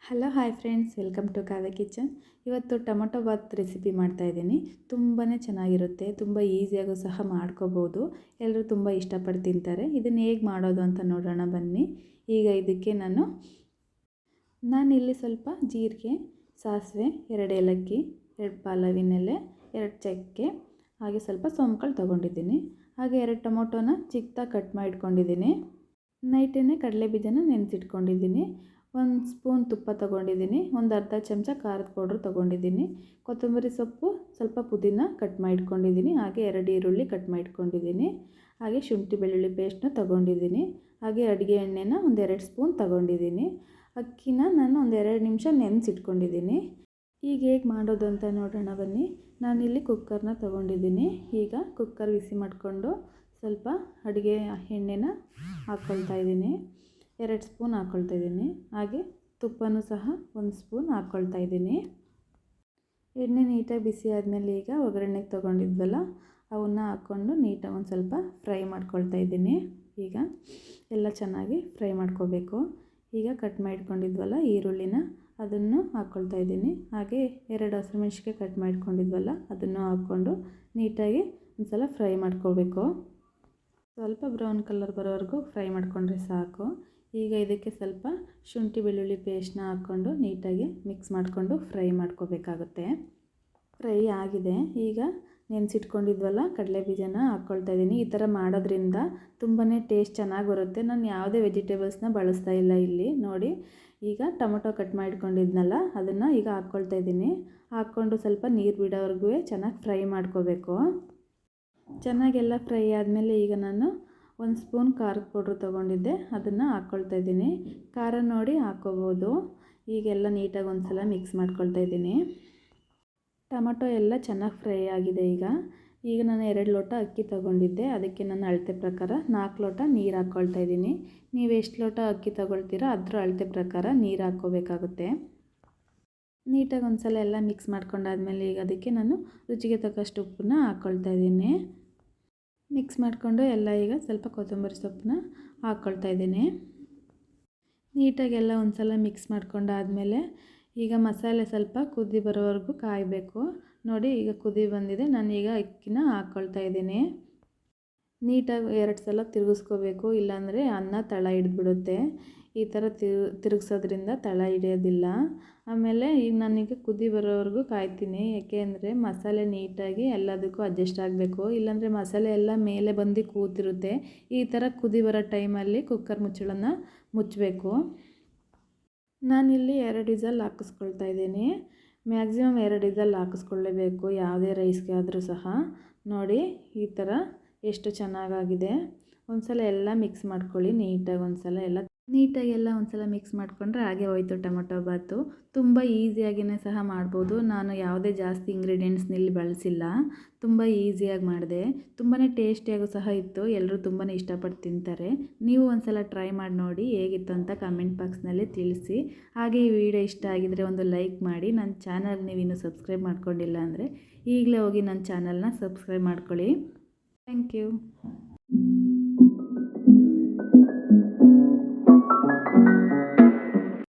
Hello hi friends, welcome to Kavya kitchen. ಇವತ್ತು tomato bath recipe ಮಾಡ್ತಾಯಿದ್ದೀನಿ. ತುಂಬಾ ಚೆನ್ನಾಗಿರುತ್ತೆ, ತುಂಬ ಈಸಿಯಾಗೂ ಸಹ ಮಾಡ್ಕೋಬೋದು. ಎಲ್ಲರೂ ತುಂಬ ಇಷ್ಟಪಟ್ಟು ತಿಂತಾರೆ. ಇದನ್ನು ಹೇಗೆ ಮಾಡೋದು ಅಂತ ನೋಡೋಣ ಬನ್ನಿ. ಈಗ ಇದಕ್ಕೆ ನಾನಿಲ್ಲಿ ಸ್ವಲ್ಪ ಜೀರಿಗೆ, ಸಾಸಿವೆ, 2 ಏಲಕ್ಕಿ, 2 ಪಲಾವಿನ ಎಲೆ, 2 ಚಕ್ಕೆ, ಹಾಗೆ ಸ್ವಲ್ಪ ಸೋಂಕಾಳು ತೊಗೊಂಡಿದ್ದೀನಿ. ಹಾಗೆ 2 ಟೊಮೊಟೊನ ಚಿಕ್ಕದಾಗಿ ಕಟ್ ಮಾಡಿಟ್ಕೊಂಡಿದ್ದೀನಿ. ನೈಟೇ ಕಡಲೆ ಬೀಜನ ನೆನೆಸಿಟ್ಕೊಂಡಿದ್ದೀನಿ. 1 ಸ್ಪೂನ್ ತುಪ್ಪ ತೊಗೊಂಡಿದ್ದೀನಿ. ಒಂದು ಅರ್ಧ ಚಮಚ ಖಾರದ ಪೌಡ್ರ್ ತೊಗೊಂಡಿದ್ದೀನಿ. ಕೊತ್ತಂಬರಿ ಸೊಪ್ಪು, ಸ್ವಲ್ಪ ಪುದೀನ ಕಟ್ ಮಾಡಿಟ್ಕೊಂಡಿದ್ದೀನಿ. ಹಾಗೆ 2 ಈರುಳ್ಳಿ ಕಟ್ ಮಾಡಿಟ್ಕೊಂಡಿದ್ದೀನಿ. ಹಾಗೆ ಶುಂಠಿ ಬೆಳ್ಳುಳ್ಳಿ ಪೇಸ್ಟ್ನ ತೊಗೊಂಡಿದ್ದೀನಿ. ಹಾಗೆ ಅಡುಗೆ ಎಣ್ಣೆನ ಒಂದು 2 ಸ್ಪೂನ್ ತೊಗೊಂಡಿದ್ದೀನಿ. ಅಕ್ಕಿನ ನಾನು ಒಂದು 2 ನಿಮಿಷ ನೆನೆಸಿಟ್ಕೊಂಡಿದ್ದೀನಿ. ಈಗ ಹೇಗೆ ಮಾಡೋದು ಅಂತ ನೋಡೋಣ ಬನ್ನಿ. ನಾನಿಲ್ಲಿ ಕುಕ್ಕರ್ನ ತೊಗೊಂಡಿದ್ದೀನಿ. ಈಗ ಕುಕ್ಕರ್ ಬಿಸಿ ಮಾಡಿಕೊಂಡು ಸ್ವಲ್ಪ ಅಡುಗೆ ಎಣ್ಣೆನ ಹಾಕ್ಕೊಳ್ತಾ ಇದ್ದೀನಿ. 2 ಸ್ಪೂನ್ ಹಾಕ್ಕೊಳ್ತಾ ಇದ್ದೀನಿ. ಹಾಗೆ ತುಪ್ಪನೂ ಸಹ 1 ಸ್ಪೂನ್ ಹಾಕ್ಕೊಳ್ತಾ ಇದ್ದೀನಿ. ಎಣ್ಣೆ ನೀಟಾಗಿ ಬಿಸಿ ಆದಮೇಲೆ ಈಗ ಒಗ್ಗರಣೆಗೆ ತೊಗೊಂಡಿದ್ವಲ್ಲ ಅವನ್ನ ಹಾಕ್ಕೊಂಡು ನೀಟಾಗಿ ಒಂದು ಸ್ವಲ್ಪ ಫ್ರೈ ಮಾಡ್ಕೊಳ್ತಾ ಇದ್ದೀನಿ. ಈಗ ಎಲ್ಲ ಚೆನ್ನಾಗಿ ಫ್ರೈ ಮಾಡ್ಕೋಬೇಕು. ಈಗ ಕಟ್ ಮಾಡಿಟ್ಕೊಂಡಿದ್ವಲ್ಲ ಈರುಳ್ಳಿನ ಅದನ್ನು ಹಾಕ್ಕೊಳ್ತಾ ಇದ್ದೀನಿ. ಹಾಗೆ 2 ಹಸಿಮೆಣಸಿನ್ಕಾಯಿ ಕಟ್ ಮಾಡ್ಕೊಂಡಿದ್ವಲ್ಲ ಅದನ್ನು ಹಾಕ್ಕೊಂಡು ನೀಟಾಗಿ ಒಂದು ಸಲ ಫ್ರೈ ಮಾಡ್ಕೋಬೇಕು. ಸ್ವಲ್ಪ ಬ್ರೌನ್ ಕಲರ್ ಬರೋವರೆಗೂ ಫ್ರೈ ಮಾಡಿಕೊಂಡ್ರೆ ಸಾಕು. ಈಗ ಇದಕ್ಕೆ ಸ್ವಲ್ಪ ಶುಂಠಿ ಬೆಳ್ಳುಳ್ಳಿ ಪೇಸ್ಟ್ನ ಹಾಕ್ಕೊಂಡು ನೀಟಾಗಿ ಮಿಕ್ಸ್ ಮಾಡಿಕೊಂಡು ಫ್ರೈ ಮಾಡ್ಕೋಬೇಕಾಗುತ್ತೆ. ಫ್ರೈ ಆಗಿದೆ. ಈಗ ನೆನೆಸಿಟ್ಕೊಂಡಿದ್ವಲ್ಲ ಕಡಲೆ ಬೀಜನ ಹಾಕ್ಕೊಳ್ತಾ ಇದ್ದೀನಿ. ಈ ಥರ ಮಾಡೋದ್ರಿಂದ ತುಂಬಾ ಟೇಸ್ಟ್ ಚೆನ್ನಾಗಿ ಬರುತ್ತೆ. ನಾನು ಯಾವುದೇ ವೆಜಿಟೇಬಲ್ಸ್ನ ಬಳಸ್ತಾ ಇಲ್ಲ ಇಲ್ಲಿ ನೋಡಿ. ಈಗ ಟೊಮೊಟೊ ಕಟ್ ಮಾಡಿಟ್ಕೊಂಡಿದ್ನಲ್ಲ ಅದನ್ನು ಈಗ ಹಾಕ್ಕೊಳ್ತಾ ಇದ್ದೀನಿ. ಹಾಕ್ಕೊಂಡು ಸ್ವಲ್ಪ ನೀರು ಬಿಡೋವರೆಗೂ ಚೆನ್ನಾಗಿ ಫ್ರೈ ಮಾಡ್ಕೋಬೇಕು. ಚೆನ್ನಾಗೆಲ್ಲ ಫ್ರೈ ಆದಮೇಲೆ ಈಗ ನಾನು 1 ಸ್ಪೂನ್ ಖಾರದ ಪೌಡ್ರ್ ತೊಗೊಂಡಿದ್ದೆ, ಅದನ್ನು ಹಾಕ್ಕೊಳ್ತಾ ಇದ್ದೀನಿ. ಖಾರ ನೋಡಿ ಹಾಕ್ಕೋಬೋದು. ಈಗೆಲ್ಲ ನೀಟಾಗಿ ಒಂದು ಸಲ ಮಿಕ್ಸ್ ಮಾಡ್ಕೊಳ್ತಾ ಇದ್ದೀನಿ. ಟೊಮೊಟೊ ಎಲ್ಲ ಚೆನ್ನಾಗಿ ಫ್ರೈ ಆಗಿದೆ. ಈಗ ನಾನು 2 ಲೋಟ ಅಕ್ಕಿ ತೊಗೊಂಡಿದ್ದೆ. ಅದಕ್ಕೆ ನಾನು ಅಳತೆ ಪ್ರಕಾರ 4 ಲೋಟ ನೀರು ಹಾಕ್ಕೊಳ್ತಾ ಇದ್ದೀನಿ. ನೀವು ಎಷ್ಟು ಲೋಟ ಅಕ್ಕಿ ತೊಗೊಳ್ತೀರೋ ಅದರ ಅಳತೆ ಪ್ರಕಾರ ನೀರು ಹಾಕ್ಕೋಬೇಕಾಗುತ್ತೆ. ನೀಟಾಗಿ ಒಂದು ಸಲ ಎಲ್ಲ ಮಿಕ್ಸ್ ಮಾಡ್ಕೊಂಡಾದ್ಮೇಲೆ ಈಗ ಅದಕ್ಕೆ ನಾನು ರುಚಿಗೆ ತಕ್ಕಷ್ಟು ಉಪ್ಪನ್ನ ಹಾಕ್ಕೊಳ್ತಾ ಇದ್ದೀನಿ. ಮಿಕ್ಸ್ ಮಾಡಿಕೊಂಡು ಎಲ್ಲ ಈಗ ಸ್ವಲ್ಪ ಕೊತ್ತಂಬರಿ ಸೊಪ್ಪನ್ನ ಹಾಕ್ಕೊಳ್ತಾ ಇದ್ದೀನಿ. ನೀಟಾಗೆಲ್ಲ ಒಂದು ಸಲ ಮಿಕ್ಸ್ ಮಾಡ್ಕೊಂಡಾದಮೇಲೆ ಈಗ ಮಸಾಲೆ ಸ್ವಲ್ಪ ಕುದಿ ಬರೋವರೆಗೂ ಕಾಯಬೇಕು. ನೋಡಿ ಈಗ ಕುದಿ ಬಂದಿದೆ. ನಾನೀಗ ಅಕ್ಕಿನ ಹಾಕ್ಕೊಳ್ತಾ ಇದ್ದೀನಿ. ನೀಟಾಗಿ 2 ಸಲ ತಿರುಗಿಸ್ಕೋಬೇಕು, ಇಲ್ಲಾಂದರೆ ಅನ್ನ ತಳ ಹಿಡಿದ್ಬಿಡುತ್ತೆ. ಈ ಥರ ತಿರುಗಿಸೋದ್ರಿಂದ ತಳ ಹಿಡಿಯೋದಿಲ್ಲ. ಆಮೇಲೆ ಈಗ ನಾನೀಗ ಕುದಿ ಬರೋವರೆಗೂ ಕಾಯ್ತೀನಿ. ಯಾಕೆ ಅಂದರೆ ಮಸಾಲೆ ನೀಟಾಗಿ ಎಲ್ಲದಕ್ಕೂ ಅಡ್ಜಸ್ಟ್ ಆಗಬೇಕು, ಇಲ್ಲಾಂದರೆ ಮಸಾಲೆ ಎಲ್ಲ ಮೇಲೆ ಬಂದು ಕೂತಿರುತ್ತೆ. ಈ ಥರ ಕುದಿ ಬರೋ ಟೈಮಲ್ಲಿ ಕುಕ್ಕರ್ ಮುಚ್ಚಳನ ಮುಚ್ಚಬೇಕು. ನಾನಿಲ್ಲಿ 2 ವಿಸಲ್ ಹಾಕಿಸ್ಕೊಳ್ತಾ ಇದ್ದೀನಿ. ಮ್ಯಾಕ್ಸಿಮಮ್ 2 ವಿಸಲ್ ಹಾಕಿಸ್ಕೊಳ್ಳೇಬೇಕು ಯಾವುದೇ ರೈಸ್ಗೆ ಆದರೂ ಸಹ. ನೋಡಿ ಈ ಥರ ಎಷ್ಟು ಚೆನ್ನಾಗಾಗಿದೆ. ಒಂದು ಸಲ ಎಲ್ಲ ಮಿಕ್ಸ್ ಮಾಡ್ಕೊಳ್ಳಿ ನೀಟಾಗಿ. ಒಂದು ಸಲ ಮಿಕ್ಸ್ ಮಾಡಿಕೊಂಡ್ರೆ ಹಾಗೆ ಹೋಯ್ತು ಟೊಮೊಟೊ ಬಾತು. ತುಂಬ ಈಸಿಯಾಗಿಯೇ ಸಹ ಮಾಡ್ಬೋದು. ನಾನು ಯಾವುದೇ ಜಾಸ್ತಿ ಇಂಗ್ರೀಡಿಯೆಂಟ್ಸ್ನಲ್ಲಿ ಬಳಸಿಲ್ಲ, ತುಂಬ ಈಸಿಯಾಗಿ ಮಾಡಿದೆ. ತುಂಬಾ ಟೇಸ್ಟಿಯಾಗೂ ಸಹ ಇತ್ತು. ಎಲ್ಲರೂ ತುಂಬಾ ಇಷ್ಟಪಟ್ಟು ತಿಂತಾರೆ. ನೀವು ಒಂದು ಸಲ ಟ್ರೈ ಮಾಡಿ ನೋಡಿ ಹೇಗಿತ್ತು ಅಂತ ಕಮೆಂಟ್ ಬಾಕ್ಸ್ನಲ್ಲಿ ತಿಳಿಸಿ. ಹಾಗೆ ಈ ವಿಡಿಯೋ ಇಷ್ಟ ಆಗಿದರೆ ಒಂದು ಲೈಕ್ ಮಾಡಿ. ನನ್ನ ಚಾನಲ್ ನೀವು ಇನ್ನೂ ಸಬ್ಸ್ಕ್ರೈಬ್ ಮಾಡ್ಕೊಂಡಿಲ್ಲ ಅಂದರೆ ಈಗಲೇ ಹೋಗಿ ನನ್ನ ಚಾನಲ್ನ ಸಬ್ಸ್ಕ್ರೈಬ್ ಮಾಡ್ಕೊಳ್ಳಿ. Thank you.